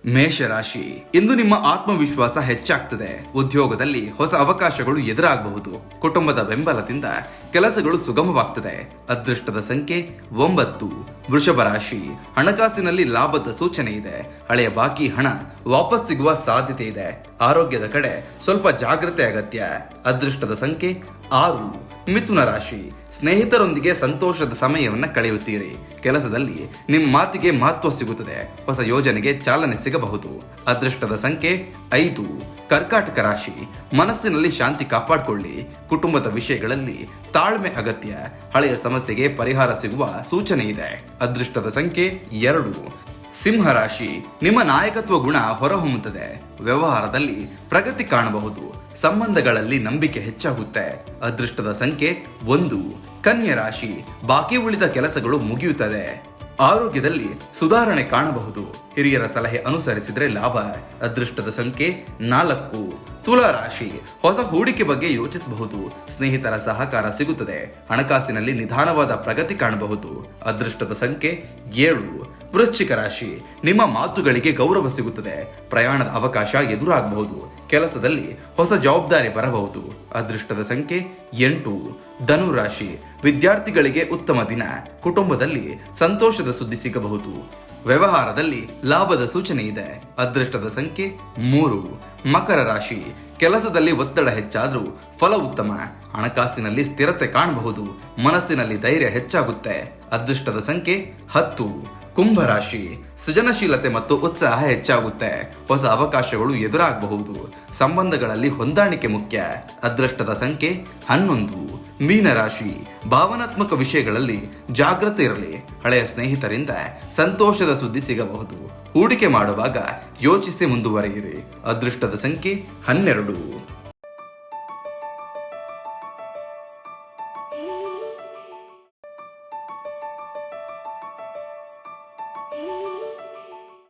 ಮೇಷರಾಶಿ, ಇಂದು ನಿಮ್ಮ ಆತ್ಮವಿಶ್ವಾಸ ಹೆಚ್ಚಾಗ್ತದೆ. ಉದ್ಯೋಗದಲ್ಲಿ ಹೊಸ ಅವಕಾಶಗಳು ಎದುರಾಗಬಹುದು. ಕುಟುಂಬದ ಬೆಂಬಲದಿಂದ ಕೆಲಸಗಳು ಸುಗಮವಾಗ್ತದೆ. ಅದೃಷ್ಟದ ಸಂಖ್ಯೆ 9. ವೃಷಭ ರಾಶಿ, ಹಣಕಾಸಿನಲ್ಲಿ ಲಾಭದ ಸೂಚನೆ ಇದೆ. ಹಳೆಯ ಬಾಕಿ ಹಣ ವಾಪಸ್ ಸಿಗುವ ಸಾಧ್ಯತೆ ಇದೆ. ಆರೋಗ್ಯದ ಕಡೆ ಸ್ವಲ್ಪ ಜಾಗ್ರತೆ ಅಗತ್ಯ. ಅದೃಷ್ಟದ ಸಂಖ್ಯೆ 6. ಮಿಥುನ ರಾಶಿ, ಸ್ನೇಹಿತರೊಂದಿಗೆ ಸಂತೋಷದ ಸಮಯವನ್ನು ಕಳೆಯುತ್ತೀರಿ. ಕೆಲಸದಲ್ಲಿ ನಿಮ್ಮ ಮಾತಿಗೆ ಮಹತ್ವ ಸಿಗುತ್ತದೆ. ಹೊಸ ಯೋಜನೆಗೆ ಚಾಲನೆ ಸಿಗಬಹುದು. ಅದೃಷ್ಟದ ಸಂಖ್ಯೆ 5. ಕರ್ಕಾಟಕ ರಾಶಿ, ಮನಸ್ಸಿನಲ್ಲಿ ಶಾಂತಿ ಕಾಪಾಡಿಕೊಳ್ಳಿ. ಕುಟುಂಬದ ವಿಷಯಗಳಲ್ಲಿ ತಾಳ್ಮೆ ಅಗತ್ಯ. ಹಳೆಯ ಸಮಸ್ಯೆಗೆ ಪರಿಹಾರ ಸಿಗುವ ಸೂಚನೆ ಇದೆ. ಅದೃಷ್ಟದ ಸಂಖ್ಯೆ 2. ಸಿಂಹರಾಶಿ, ನಿಮ್ಮ ನಾಯಕತ್ವ ಗುಣ ಹೊರಹೊಮ್ಮುತ್ತದೆ. ವ್ಯವಹಾರದಲ್ಲಿ ಪ್ರಗತಿ ಕಾಣಬಹುದು. ಸಂಬಂಧಗಳಲ್ಲಿ ನಂಬಿಕೆ ಹೆಚ್ಚಾಗುತ್ತೆ. ಅದೃಷ್ಟದ ಸಂಖ್ಯೆ 1. ಕನ್ಯಾ ರಾಶಿ, ಬಾಕಿ ಉಳಿದ ಕೆಲಸಗಳು ಮುಗಿಯುತ್ತದೆ. ಆರೋಗ್ಯದಲ್ಲಿ ಸುಧಾರಣೆ ಕಾಣಬಹುದು. ಹಿರಿಯರ ಸಲಹೆ ಅನುಸರಿಸಿದರೆ ಲಾಭ. ಅದೃಷ್ಟದ ಸಂಖ್ಯೆ 4. ತುಲಾ ರಾಶಿ, ಹೊಸ ಹೂಡಿಕೆ ಬಗ್ಗೆ ಯೋಚಿಸಬಹುದು. ಸ್ನೇಹಿತರ ಸಹಕಾರ ಸಿಗುತ್ತದೆ. ಹಣಕಾಸಿನಲ್ಲಿ ನಿಧಾನವಾದ ಪ್ರಗತಿ ಕಾಣಬಹುದು. ಅದೃಷ್ಟದ ಸಂಖ್ಯೆ 7. ವೃಶ್ಚಿಕ ರಾಶಿ, ನಿಮ್ಮ ಮಾತುಗಳಿಗೆ ಗೌರವ ಸಿಗುತ್ತದೆ. ಪ್ರಯಾಣದ ಅವಕಾಶ ಎದುರಾಗಬಹುದು. ಕೆಲಸದಲ್ಲಿ ಹೊಸ ಜವಾಬ್ದಾರಿ ಬರಬಹುದು. ಅದೃಷ್ಟದ ಸಂಖ್ಯೆ 8. ಧನು ರಾಶಿ, ವಿದ್ಯಾರ್ಥಿಗಳಿಗೆ ಉತ್ತಮ ದಿನ. ಕುಟುಂಬದಲ್ಲಿ ಸಂತೋಷದ ಸುದ್ದಿ ಸಿಗಬಹುದು. ವ್ಯವಹಾರದಲ್ಲಿ ಲಾಭದ ಸೂಚನೆ ಇದೆ. ಅದೃಷ್ಟದ ಸಂಖ್ಯೆ 3. ಮಕರ ರಾಶಿ, ಕೆಲಸದಲ್ಲಿ ಒತ್ತಡ ಹೆಚ್ಚಾದರೂ ಫಲ ಉತ್ತಮ. ಹಣಕಾಸಿನಲ್ಲಿ ಸ್ಥಿರತೆ ಕಾಣಬಹುದು. ಮನಸ್ಸಿನಲ್ಲಿ ಧೈರ್ಯ ಹೆಚ್ಚಾಗುತ್ತೆ. ಅದೃಷ್ಟದ ಸಂಖ್ಯೆ 10. ಕುಂಭರಾಶಿ, ಸೃಜನಶೀಲತೆ ಮತ್ತು ಉತ್ಸಾಹ ಹೆಚ್ಚಾಗುತ್ತೆ. ಹೊಸ ಅವಕಾಶಗಳು ಎದುರಾಗಬಹುದು. ಸಂಬಂಧಗಳಲ್ಲಿ ಹೊಂದಾಣಿಕೆ ಮುಖ್ಯ. ಅದೃಷ್ಟದ ಸಂಖ್ಯೆ 11. ಮೀನರಾಶಿ, ಭಾವನಾತ್ಮಕ ವಿಷಯಗಳಲ್ಲಿ ಜಾಗೃತಿ ಇರಲಿ. ಹಳೆಯ ಸ್ನೇಹಿತರಿಂದ ಸಂತೋಷದ ಸುದ್ದಿ ಸಿಗಬಹುದು. ಹೂಡಿಕೆ ಮಾಡುವಾಗ ಯೋಚಿಸಿ ಮುಂದುವರಿಯಿರಿ. ಅದೃಷ್ಟದ ಸಂಖ್ಯೆ 12.